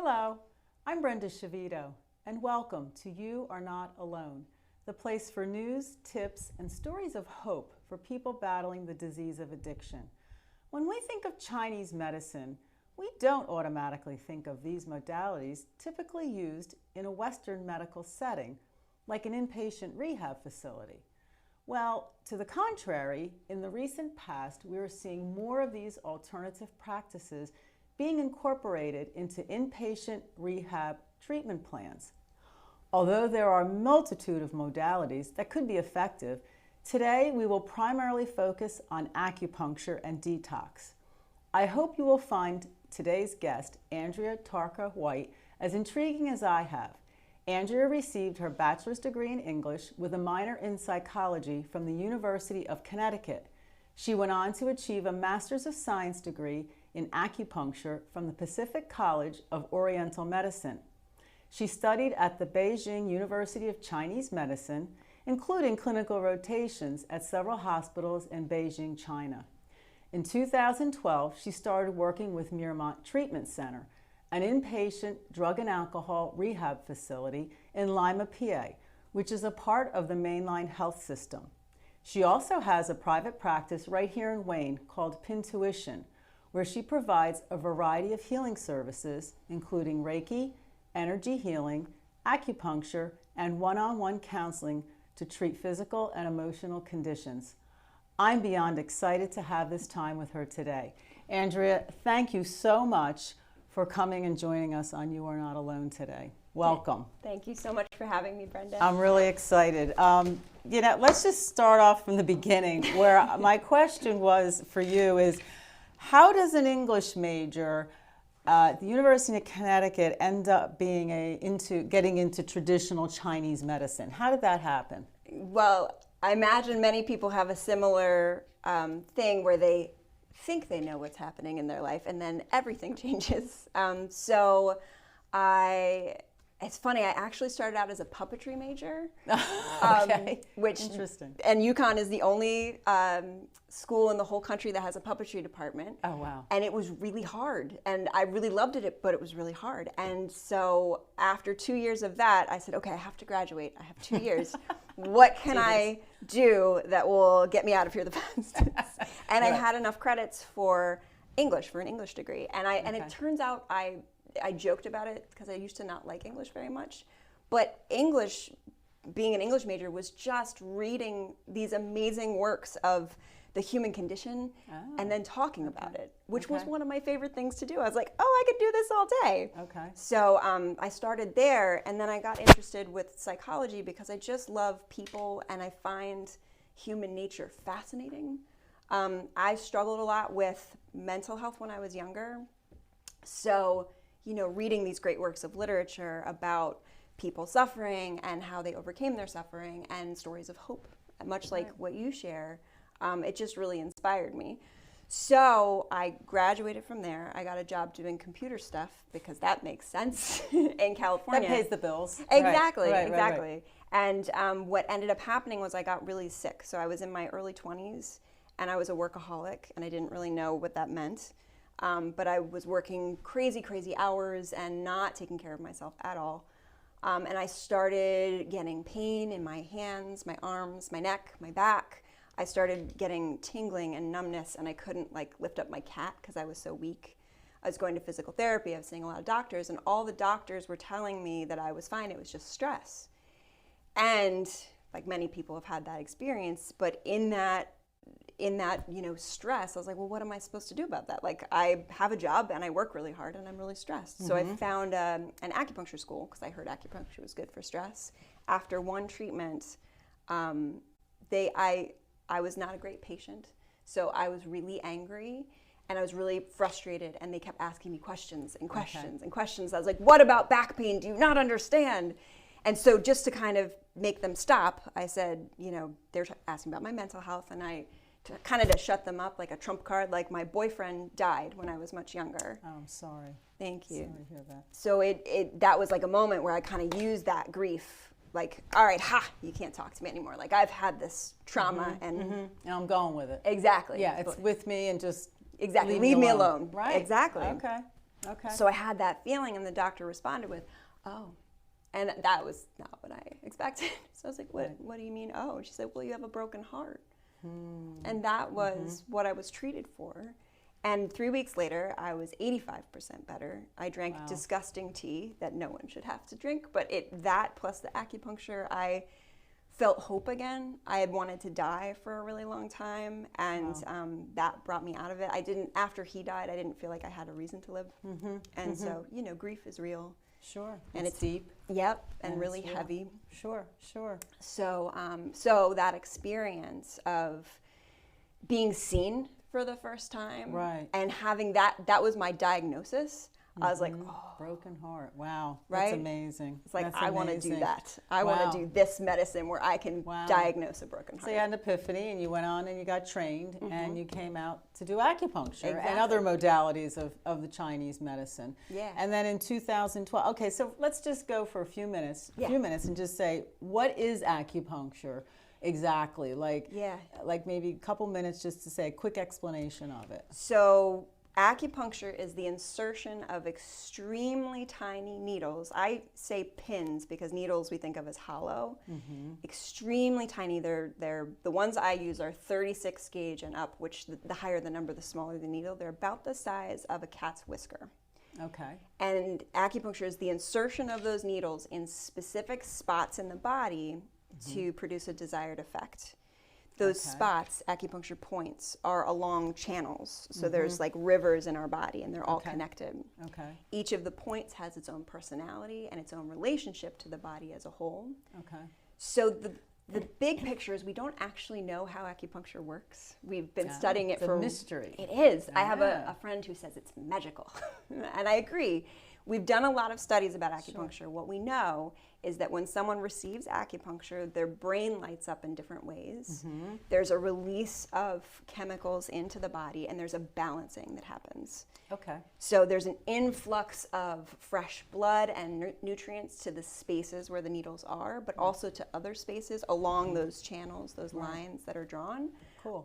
Hello, I'm Brenda Schivito, and welcome to You Are Not Alone, the place for news, tips, and stories of hope for people battling the disease of addiction. When we think of Chinese medicine, we don't automatically think of these modalities typically used in a Western medical setting, like an inpatient rehab facility. Well, to the contrary, in the recent past, we are seeing more of these alternative practices being incorporated into inpatient rehab treatment plans. Although there are a multitude of modalities that could be effective, today we will primarily focus on acupuncture and detox. I hope you will find today's guest, Andrea White, as intriguing as I have. Andrea received her bachelor's degree in English with a minor in psychology from the University of Connecticut. She went on to achieve a Master's of Science degree in acupuncture from the Pacific College of Oriental Medicine. She studied at the Beijing University of Chinese Medicine, including clinical rotations at several hospitals in Beijing, China. In 2012, she started working with Miramont Treatment Center, an inpatient drug and alcohol rehab facility in Lima, PA, which is a part of the mainline health system. She also has a private practice right here in Wayne called Pintuition, where she provides a variety of healing services, including Reiki, energy healing, acupuncture, and one-on-one counseling to treat physical and emotional conditions. I'm beyond excited to have this time with her today. Andrea, thank you so much for coming and joining us on You Are Not Alone today. Welcome. Thank you so much for having me, Brenda. I'm really excited. Let's just start off from the beginning, where my question was for you is, how does an English major at the University of Connecticut end up being getting into traditional Chinese medicine? How did that happen? Well, I imagine many people have a similar thing where they think they know what's happening in their life and then everything changes. It's funny, I actually started out as a puppetry major. Okay, which, interesting. And UConn is the only school in the whole country that has a puppetry department. Oh, wow. And it was really hard. And I really loved it, but it was really hard. And so after 2 years of that, I said, okay, I have to graduate. I have 2 years. What can I do that will get me out of here the fastest? And I had enough credits for English, for an English degree. And it turns out I joked about it because I used to not like English very much. But English, being an English major, was just reading these amazing works of the human condition and then talking about it, which was one of my favorite things to do. I was like, oh, I could do this all day. Okay. So I started there, and then I got interested with psychology because I just love people and I find human nature fascinating. I struggled a lot with mental health when I was younger. So, reading these great works of literature about people suffering and how they overcame their suffering and stories of hope, much like what you share, it just really inspired me. So I graduated from there. I got a job doing computer stuff because that makes sense in California. That pays the bills. Exactly, Right. exactly. And what ended up happening was I got really sick. So I was in my early 20s and I was a workaholic and I didn't really know what that meant. But I was working crazy hours and not taking care of myself at all. And I started getting pain in my hands, my arms, my neck, my back. I started getting tingling and numbness, and I couldn't lift up my cat because I was so weak. I was going to physical therapy. I was seeing a lot of doctors, and all the doctors were telling me that I was fine. It was just stress. And many people have had that experience, but in that stress, I was like, well, what am I supposed to do about that? I have a job and I work really hard and I'm really stressed. Mm-hmm. So I found an acupuncture school because I heard acupuncture was good for stress. After one treatment, I was not a great patient. So I was really angry and I was really frustrated, and they kept asking me questions and questions and questions. I was like, what about back pain? Do you not understand? And so just to kind of make them stop, I said, they're asking about my mental health, and to shut them up like a trump card, my boyfriend died when I was much younger. Oh, I'm sorry. Thank you. Sorry to hear that. So that was a moment where I kind of used that grief, all right, you can't talk to me anymore. I've had this trauma and I'm going with it. Exactly. Yeah, it's with me and just leave me alone. Right. Exactly. Okay. Okay. So I had that feeling, and the doctor responded with, "Oh," and that was not what I expected. So I was like, "What do you mean, oh?" And she said, "Well, you have a broken heart." And that was what I was treated for. And 3 weeks later, I was 85% better. I drank disgusting tea that no one should have to drink, but that plus the acupuncture, I felt hope again. I had wanted to die for a really long time, and that brought me out of it. After he died, I didn't feel like I had a reason to live. And so, grief is real. Sure. And it's deep. Yep, and really heavy. Sure. So, that experience of being seen for the first time, right, and having that was my diagnose. I was like, oh, broken heart. Wow, right? That's amazing. It's like, that's I want to do that. I want to do this medicine where I can diagnose a broken heart. So you had an epiphany, and you went on and you got trained, and you came out to do acupuncture and other modalities of the Chinese medicine. Yeah. And then in 2012, okay, so let's just go for a few minutes, and just say, what is acupuncture exactly? Like maybe a couple minutes just to say a quick explanation of it. So acupuncture is the insertion of extremely tiny needles. I say pins because needles we think of as hollow. Extremely tiny. They're the ones I use are 36 gauge and up, which the higher the number, the smaller the needle. They're about the size of a cat's whisker. Okay. And acupuncture is the insertion of those needles in specific spots in the body to produce a desired effect. Those spots, acupuncture points, are along channels. So there's like rivers in our body, and they're all connected. Okay. Each of the points has its own personality and its own relationship to the body as a whole. Okay. So the big picture is we don't actually know how acupuncture works. We've been studying it for a mystery. It is. I have a friend who says it's magical, and I agree. We've done a lot of studies about acupuncture. Sure. What we know is that when someone receives acupuncture, their brain lights up in different ways. There's a release of chemicals into the body, and there's a balancing that happens. Okay. So there's an influx of fresh blood and nutrients to the spaces where the needles are, but also to other spaces along those channels, those lines that are drawn. Cool.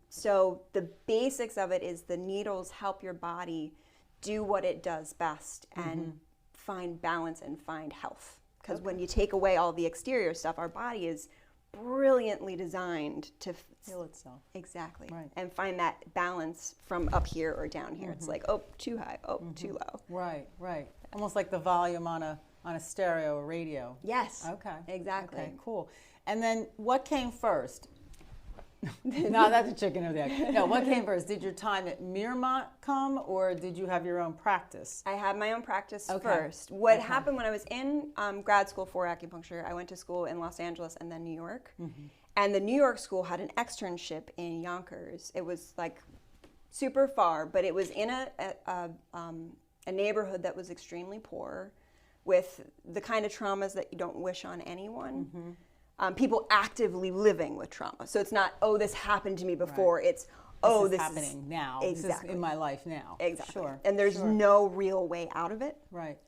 So the basics of it is the needles help your body do what it does best and find balance and find health. Because when you take away all the exterior stuff, our body is brilliantly designed to heal itself. Exactly. Right. And find that balance from up here or down here. It's like, oh, too high, oh, too low. Right. Almost like the volume on a stereo or radio. Yes. Okay. Exactly. Okay, cool. And then what came first? No, that's a chicken or the egg. No, what came first? Did your time at Miramont come, or did you have your own practice? I had my own practice first. What happened when I was in grad school for acupuncture, I went to school in Los Angeles and then New York. And the New York school had an externship in Yonkers. It was like super far, but it was in a neighborhood that was extremely poor with the kind of traumas that you don't wish on anyone. People actively living with trauma. So it's not, oh, this happened to me before. Right. It's, oh, this is happening now. Exactly. This is in my life now. Exactly. Sure. And there's no real way out of it. Right.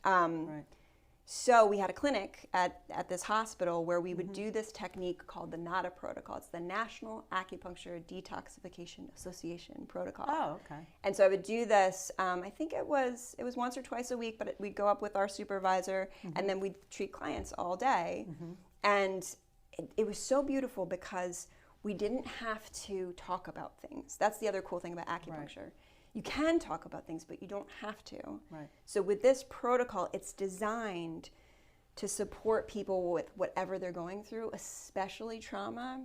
So we had a clinic at this hospital where we would do this technique called the NADA protocol. It's the National Acupuncture Detoxification Association protocol. Oh, okay. And so I would do this, I think it was once or twice a week, but we'd go up with our supervisor and then we'd treat clients all day. And it was so beautiful because we didn't have to talk about things. That's the other cool thing about acupuncture. Right. You can talk about things, but you don't have to. Right. So with this protocol, it's designed to support people with whatever they're going through, especially trauma,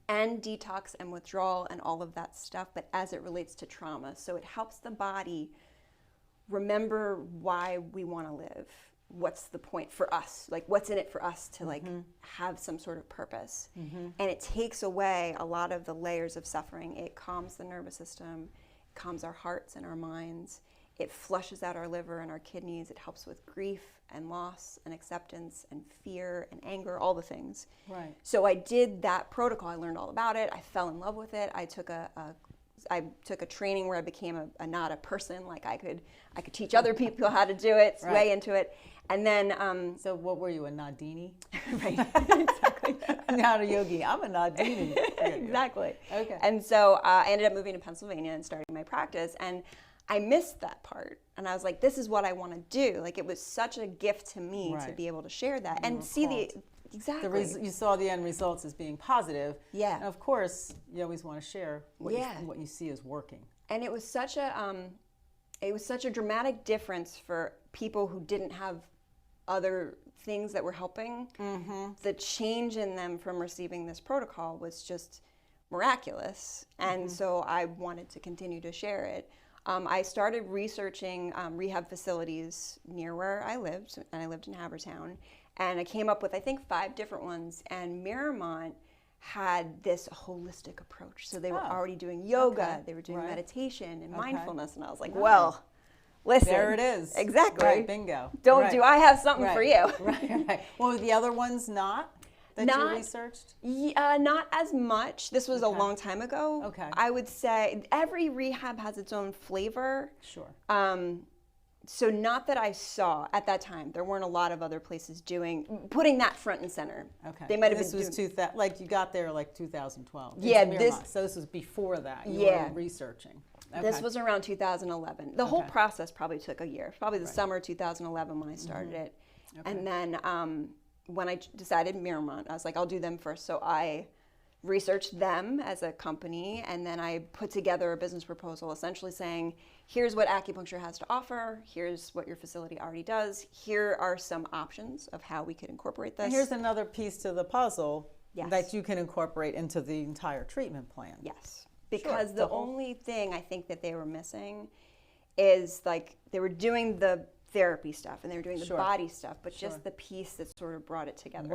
and detox and withdrawal and all of that stuff, but as it relates to trauma. So it helps the body remember why we want to live. What's the point for us? Like, what's in it for us to like have some sort of purpose? And it takes away a lot of the layers of suffering. It calms the nervous system, it calms our hearts and our minds. It flushes out our liver and our kidneys. It helps with grief and loss and acceptance and fear and anger, all the things. Right. So I did that protocol. I learned all about it. I fell in love with it. I took a training where I became a NADA person. Like I could teach other people how to do it, way into it. And then... so what were you, a Nadini? Right, exactly. Not a yogi, I'm a Nadini. Exactly. Okay. And so I ended up moving to Pennsylvania and starting my practice. And I missed that part. And I was like, this is what I want to do. Like, it was such a gift to me to be able to share that and see exactly. You saw the end results as being positive. Yeah. And of course, you always want to share what you see is working. And it was such a dramatic difference for people who didn't have other things that were helping. The change in them from receiving this protocol was just miraculous. And so I wanted to continue to share it. I started researching rehab facilities near where I lived, and I lived in Havertown. And I came up with, I think, 5 different ones. And Miramont had this holistic approach. So they were already doing yoga, they were doing meditation and mindfulness. And I was like, well, listen. There it is. Exactly. Right, bingo. Do I have something for you? Right. Well, were the other ones that you researched? Not as much. This was a long time ago. Okay. I would say every rehab has its own flavor. Sure. So not that I saw at that time. There weren't a lot of other places putting that front and center. Okay. They might have been. This was you got there 2012. Yeah. So this was before that. You were researching. Okay. This was around 2011. The whole process probably took a year. Probably the summer 2011 when I started it. Okay. And then when I decided Miramont, I was like, I'll do them first. So I researched them as a company, and then I put together a business proposal essentially saying, here's what acupuncture has to offer, here's what your facility already does, here are some options of how we could incorporate this. And here's another piece to the puzzle that you can incorporate into the entire treatment plan. Yes, because the only thing I think that they were missing is like they were doing the therapy stuff and they were doing the body stuff, but just the piece that sort of brought it together.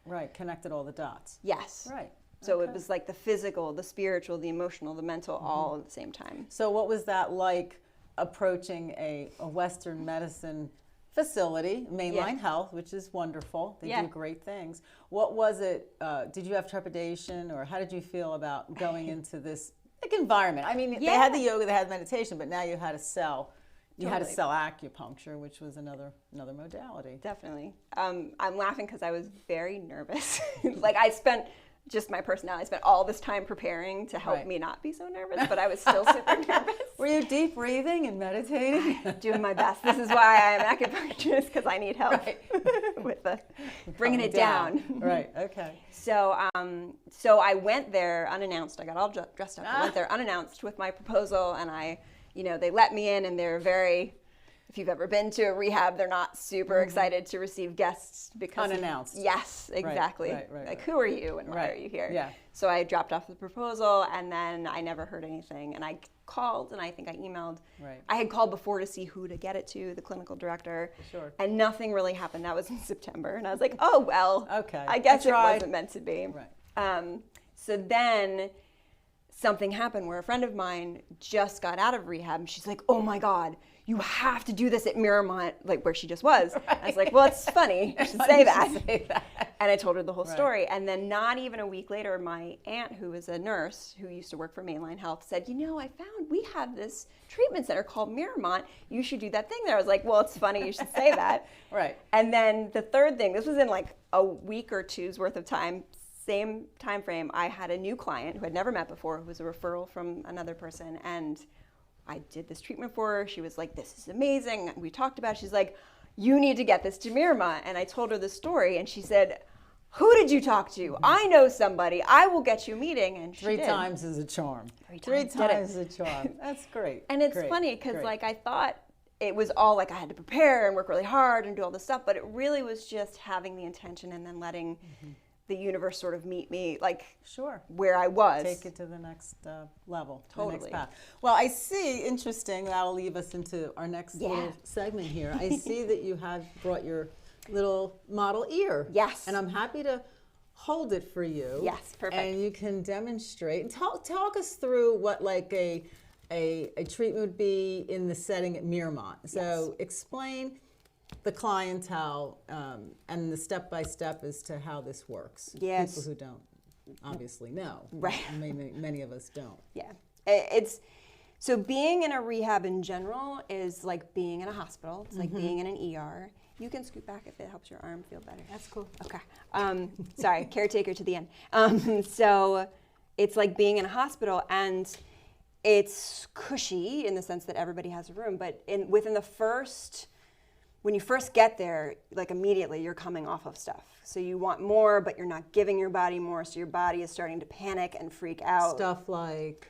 Right, connected all the dots. Yes. Right. So it was like the physical, the spiritual, the emotional, the mental, all at the same time. So what was that like approaching a Western medicine facility, Mainline Health, which is wonderful. They do great things. What was it, did you have trepidation, or how did you feel about going into this environment? I mean, they had the yoga, they had meditation, but now you had to sell. You had to sell acupuncture, which was another modality. Definitely. I'm laughing because I was very nervous. Like I spent, just my personality, I spent all this time preparing to help me not be so nervous, but I was still super nervous. Were you deep breathing and meditating? Doing my best. This is why I am acupuncturist, because I need help with bringing it down. Right, okay. So I went there unannounced. I got all dressed up. I went there unannounced with my proposal, and they let me in, and they're very, if you've ever been to a rehab, they're not super excited to receive guests because unannounced. Yes, exactly. Right. Who are you and why are you here? Yeah. So I dropped off the proposal, and then I never heard anything. And I called, and I think I emailed. Right. I had called before to see who to get it to, the clinical director. Sure. And nothing really happened. That was in September, and I was like, oh well. Okay. I guess it wasn't meant to be. Right. So then something happened where a friend of mine just got out of rehab, and she's like, oh my God, you have to do this at Miramont, like where she just was. Right. I was like, well, it's funny. You should say that. And I told her the whole story. And then not even a week later, my aunt, who is a nurse who used to work for Mainline Health, said, I found we have this treatment center called Miramont. You should do that thing there. I was like, well, it's funny. You should say that. Right. And then the third thing, this was in like a week or two's worth of time, same time frame, I had a new client who I'd never met before, who was a referral from another person, and I did this treatment for her. She was like, this is amazing. We talked about it. She's like, you need to get this to Miramont. And I told her the story, and she said, who did you talk to? I know somebody. I will get you a meeting. And she did. 3 times is a charm. 3 times is a charm. That's great. And it's funny because like I thought it was all like I had to prepare and work really hard and do all this stuff, but it really was just having the intention and then letting the universe sort of meet me like where I was. Take it to the next level. Totally. The next path. Well, I see, interesting, that'll leave us into our next little segment here. I see that you have brought your little model ear. Yes. And I'm happy to hold it for you. Yes, perfect. And you can demonstrate. Talk us through what like a treatment would be in the setting at Miramont. So explain the clientele and the step-by-step as to how this works. Yes. People who don't obviously know. Right. Many of us don't. Yeah. So being in a rehab in general is like being in a hospital. It's like being in an ER. You can scoot back if it helps your arm feel better. That's cool. Okay. Sorry, caretaker to the end. So it's like being in a hospital, and It's cushy in the sense that everybody has a room, but when you first get there, like immediately you're coming off of stuff. So you want more, but you're not giving your body more, so your body is starting to panic and freak out. Stuff like?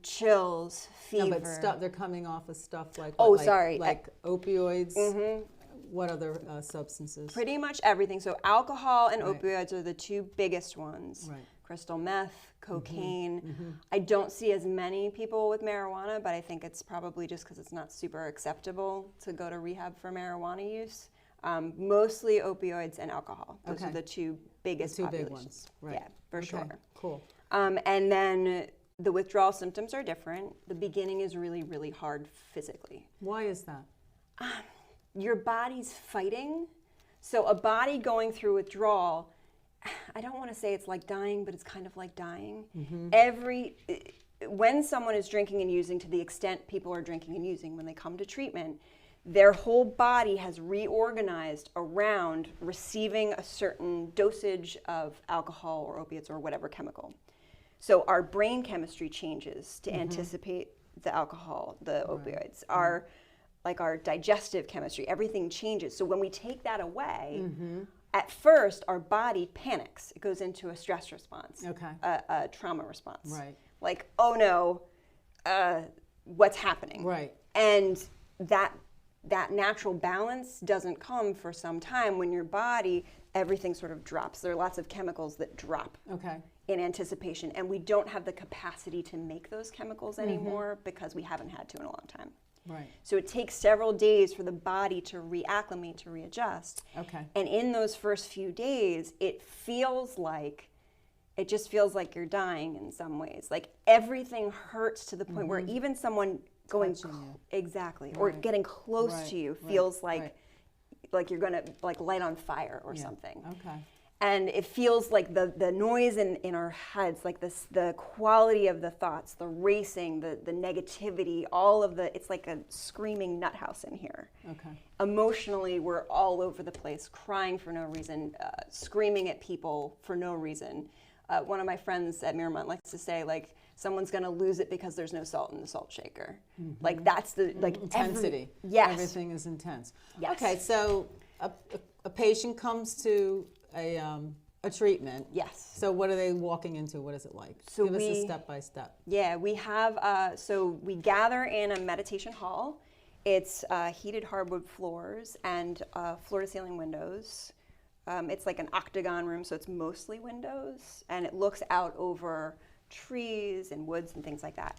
Chills, fever. No, but they're coming off of stuff like like opioids. Mm-hmm. What other substances? Pretty much everything. So alcohol and opioids are the two biggest ones. Right. Crystal meth, cocaine. I don't see as many people with marijuana, but I think it's probably just because it's not super acceptable to go to rehab for marijuana use. Mostly opioids and alcohol. Those are the two biggest populations. Big ones. Right. Yeah, for sure. Cool. And then the withdrawal symptoms are different. The beginning is really, really hard physically. Why is that? Your body's fighting. So a body going through withdrawal, I don't want to say it's like dying, but it's kind of like dying. When someone is drinking and using, to the extent people are drinking and using, when they come to treatment, their whole body has reorganized around receiving a certain dosage of alcohol or opiates or whatever chemical. So our brain chemistry changes to anticipate the alcohol, the opioids. Our digestive chemistry, everything changes. So when we take that away, at first our body panics. It goes into a stress response, a trauma response. Right. Like, oh no, what's happening? Right. And that natural balance doesn't come for some time when your body, everything sort of drops. There are lots of chemicals that drop in anticipation, and we don't have the capacity to make those chemicals anymore because we haven't had to in a long time. Right. So it takes several days for the body to reacclimate, to readjust. Okay. And in those first few days, it just feels like you're dying in some ways. Like everything hurts to the point where even someone going or getting close to you feels like you're gonna like light on fire or something. Okay. And it feels like the noise in our heads, like this, the quality of the thoughts, the racing, the negativity, it's like a screaming nut house in here. Okay. Emotionally, we're all over the place, crying for no reason, screaming at people for no reason. One of my friends at Miramont likes to say, like, someone's going to lose it because there's no salt in the salt shaker. Like, that's the, like, intensity. Yes. Everything is intense. Yes. Okay, so a patient comes to a treatment. Yes. So what are they walking into? What is it like? So give us a step by step. Yeah, we have, so we gather in a meditation hall. It's heated hardwood floors and floor-to-ceiling windows. It's like an octagon room, so it's mostly windows, and it looks out over trees and woods and things like that.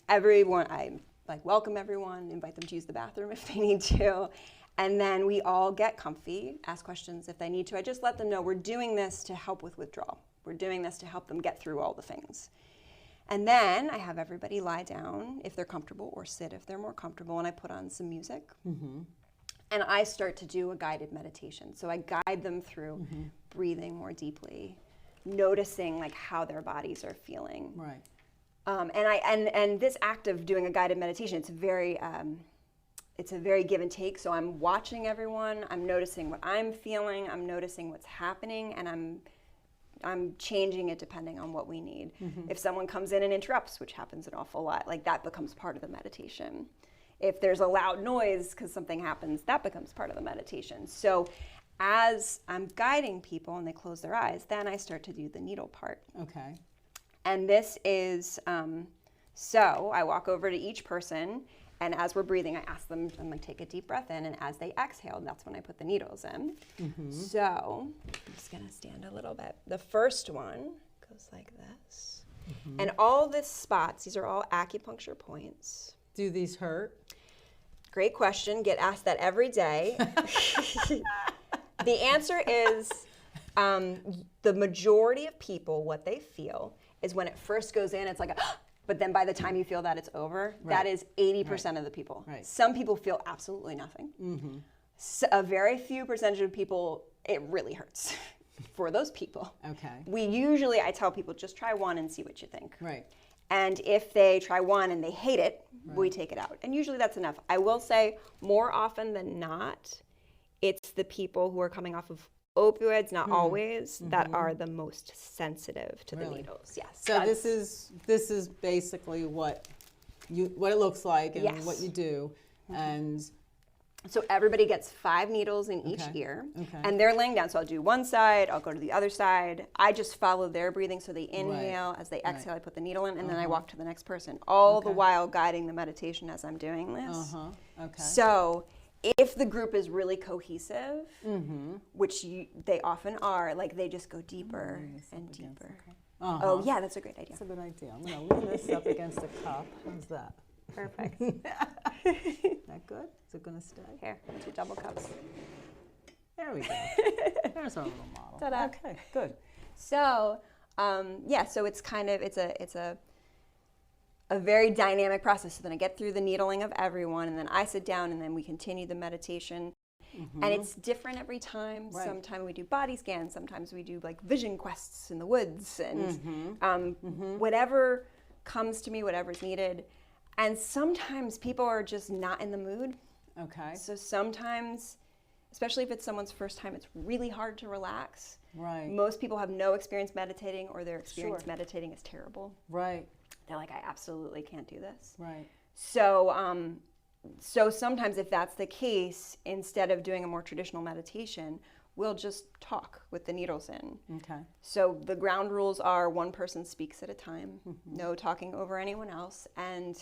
Everyone, I welcome everyone, invite them to use the bathroom if they need to, and then we all get comfy, ask questions if they need to. I just let them know we're doing this to help with withdrawal. We're doing this to help them get through all the things. And then I have everybody lie down if they're comfortable or sit if they're more comfortable, and I put on some music. And I start to do a guided meditation. So I guide them through breathing more deeply, noticing like how their bodies are feeling. Right. And this act of doing a guided meditation, it's a very give and take. So I'm watching everyone, I'm noticing what I'm feeling, I'm noticing what's happening, and I'm changing it depending on what we need. If someone comes in and interrupts, which happens an awful lot, like that becomes part of the meditation. If there's a loud noise because something happens, that becomes part of the meditation. So as I'm guiding people and they close their eyes, then I start to do the needle part. Okay. And this is, so I walk over to each person, and as we're breathing, I ask them, I'm like, take a deep breath in, and as they exhale, that's when I put the needles in. So I'm just gonna stand a little bit. The first one goes like this. And all the spots, these are all acupuncture points. Do these hurt? Great question. Get asked that every day. The answer is the majority of people, what they feel is when it first goes in, it's like, but then by the time you feel that it's over, that is 80% of the people. Right. Some people feel absolutely nothing. So a very few percentage of people, it really hurts for those people. Okay. I tell people, just try one and see what you think. Right. And if they try one and they hate it, we take it out. And usually that's enough. I will say more often than not, it's the people who are coming off of opioids, not always, that are the most sensitive to the needles. Yes. So this is basically what it looks like and what you do, and so everybody gets 5 needles in each ear, and they're laying down. So I'll do one side, I'll go to the other side. I just follow their breathing. So they inhale, as they exhale, I put the needle in, and then I walk to the next person, all the while guiding the meditation as I'm doing this. So if the group is really cohesive, which they often are, like they just go deeper and deeper. Oh yeah, that's a great idea. That's a good idea. I'm going to lean this up against a cup. How's that? Perfect. Is that good? Is it going to stay? Here, 2 double cups. There we go. There's our little model. Ta-da. Okay, good. So, so it's kind of, it's a very dynamic process. So then I get through the needling of everyone, and then I sit down, and then we continue the meditation. And it's different every time. Right. Sometimes we do body scans. Sometimes we do like vision quests in the woods, and whatever comes to me, whatever's needed. And sometimes people are just not in the mood. Okay. So sometimes, especially if it's someone's first time, it's really hard to relax. Right. Most people have no experience meditating, or their experience meditating is terrible. Right. They're like, I absolutely can't do this. Right. So, so sometimes if that's the case, instead of doing a more traditional meditation, we'll just talk with the needles in. Okay. So the ground rules are 1 person speaks at a time, no talking over anyone else, and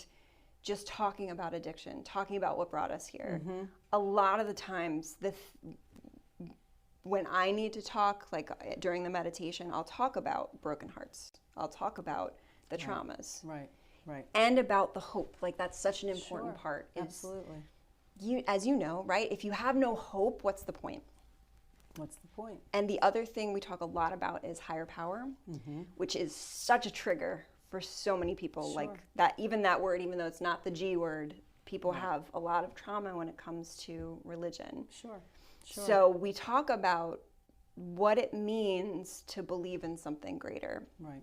just talking about addiction, talking about what brought us here. A lot of the times, when I need to talk, like during the meditation, I'll talk about broken hearts. I'll talk about the traumas. Right, right. And about the hope. Like that's such an important part. Absolutely. As you know, right? If you have no hope, what's the point? What's the point? And the other thing we talk a lot about is higher power, which is such a trigger for so many people. Like that, even that word, even though it's not the G word, people have a lot of trauma when it comes to religion. Sure. So we talk about what it means to believe in something greater. Right.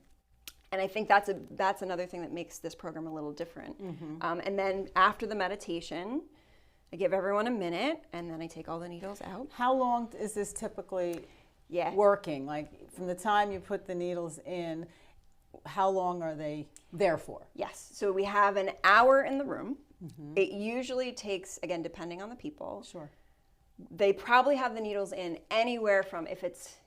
And I think that's another thing that makes this program a little different. And then after the meditation, I give everyone a minute, and then I take all the needles out. How long is this typically working? Like from the time you put the needles in, how long are they there for? Yes. So we have an hour in the room. It usually takes, again, depending on the people. Sure. They probably have the needles in anywhere from, if it's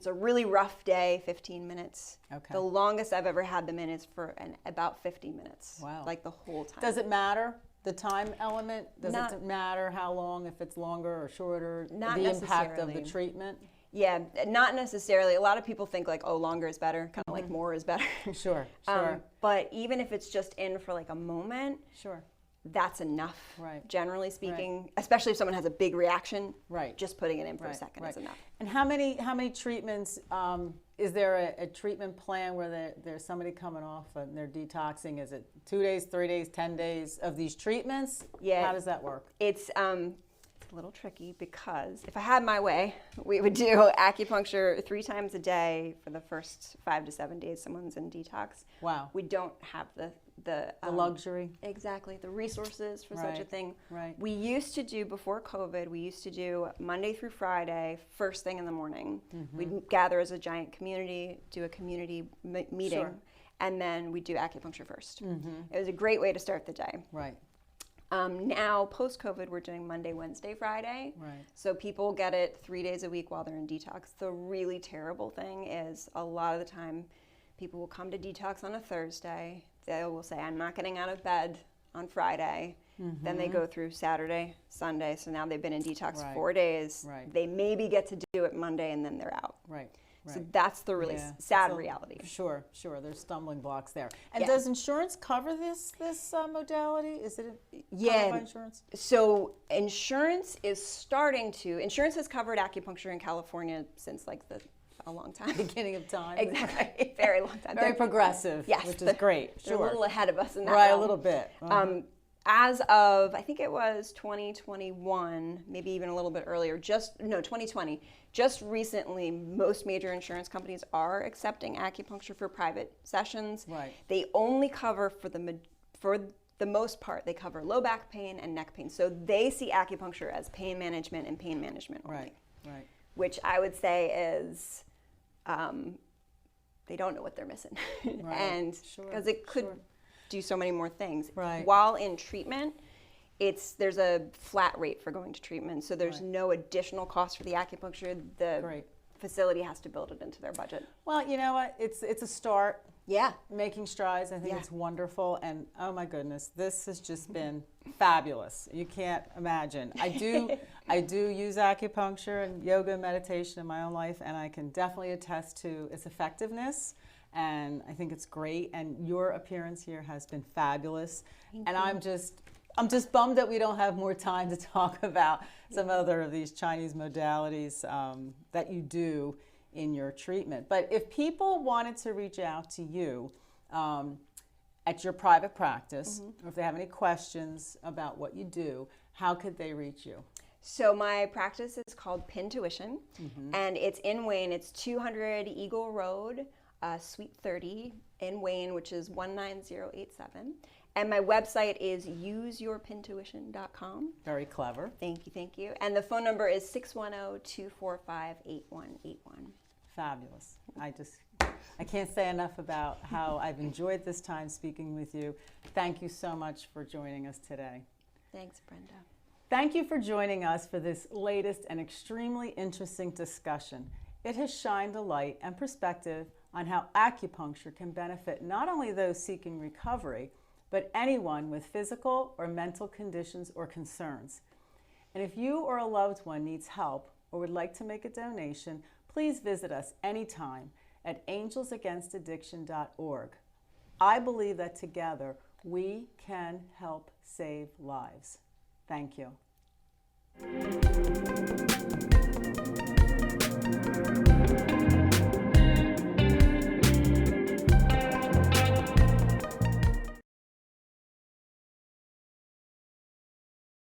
a really rough day, 15 minutes. Okay. The longest I've ever had them in is for about 50 minutes. Wow. Like the whole time. Does it matter, the time element? Does it matter how long, if it's longer or shorter? Not the impact of the necessarily. treatment? Yeah, not necessarily. A lot of people think like, oh, longer is better, kind of like more is better. Sure. But even if it's just in for like a moment, that's enough. Right. Generally speaking, especially if someone has a big reaction, right. Just putting it in for a second is enough. And how many treatments, is there a treatment plan where there's somebody coming off and they're detoxing? Is it 2 days, 3 days, 10 days of these treatments? Yeah. How does that work? It's a little tricky because if I had my way, we would do acupuncture 3 times a day for the first 5 to 7 days someone's in detox. Wow. We don't have the luxury. Exactly, the resources for such a thing. Right. We used to do, before COVID, we used to do Monday through Friday, first thing in the morning. We'd gather as a giant community, do a community meeting, and then we'd do acupuncture first. It was a great way to start the day. Right. Now, post-COVID, we're doing Monday, Wednesday, Friday. Right. So people get it 3 days a week while they're in detox. The really terrible thing is a lot of the time people will come to detox on a Thursday. They will say, I'm not getting out of bed on Friday. Then they go through Saturday, Sunday. So now they've been in detox 4 days. Right. They maybe get to do it Monday and then they're out. Right. So that's the really sad reality. Sure. There's stumbling blocks there. And does insurance cover this modality? Is it covered by insurance? So insurance is starting to. Insurance has covered acupuncture in California since like a long time. Beginning of time. Exactly. Very long time. Very progressive. Yes. Which is great. They're a little ahead of us in that Right. realm. A little bit. As of, I think it was 2021, maybe even a little bit earlier, 2020, just recently, most major insurance companies are accepting acupuncture for private sessions. Right. They only cover, for the most part, they cover low back pain and neck pain. So they see acupuncture as pain management and pain management only. Right. which I would say is they don't know what they're missing. Right. And because it could do so many more things. Right. While in treatment, there's a flat rate for going to treatment, so there's no additional cost for the acupuncture. The facility has to build it into their budget. Well, you know what? It's a start. Yeah. Making strides. I think it's wonderful. And oh my goodness, this has just been fabulous. You can't imagine. I do use acupuncture and yoga and meditation in my own life, and I can definitely attest to its effectiveness. And I think it's great. And your appearance here has been fabulous. Thank you. I'm just bummed that we don't have more time to talk about some other of these Chinese modalities that you do in your treatment. But if people wanted to reach out to you at your private practice, or if they have any questions about what you do, how could they reach you? So my practice is called Pintuition, and it's in Wayne. It's 200 Eagle Road, Suite 30 in Wayne, which is 19087. And my website is useyourpintuition.com. Very clever. Thank you, thank you. And the phone number is 610-245-8181. Fabulous. I can't say enough about how I've enjoyed this time speaking with you. Thank you so much for joining us today. Thanks, Brenda. Thank you for joining us for this latest and extremely interesting discussion. It has shined a light and perspective on how acupuncture can benefit not only those seeking recovery, but anyone with physical or mental conditions or concerns. And if you or a loved one needs help or would like to make a donation, please visit us anytime at angelsagainstaddiction.org. I believe that together we can help save lives. Thank you.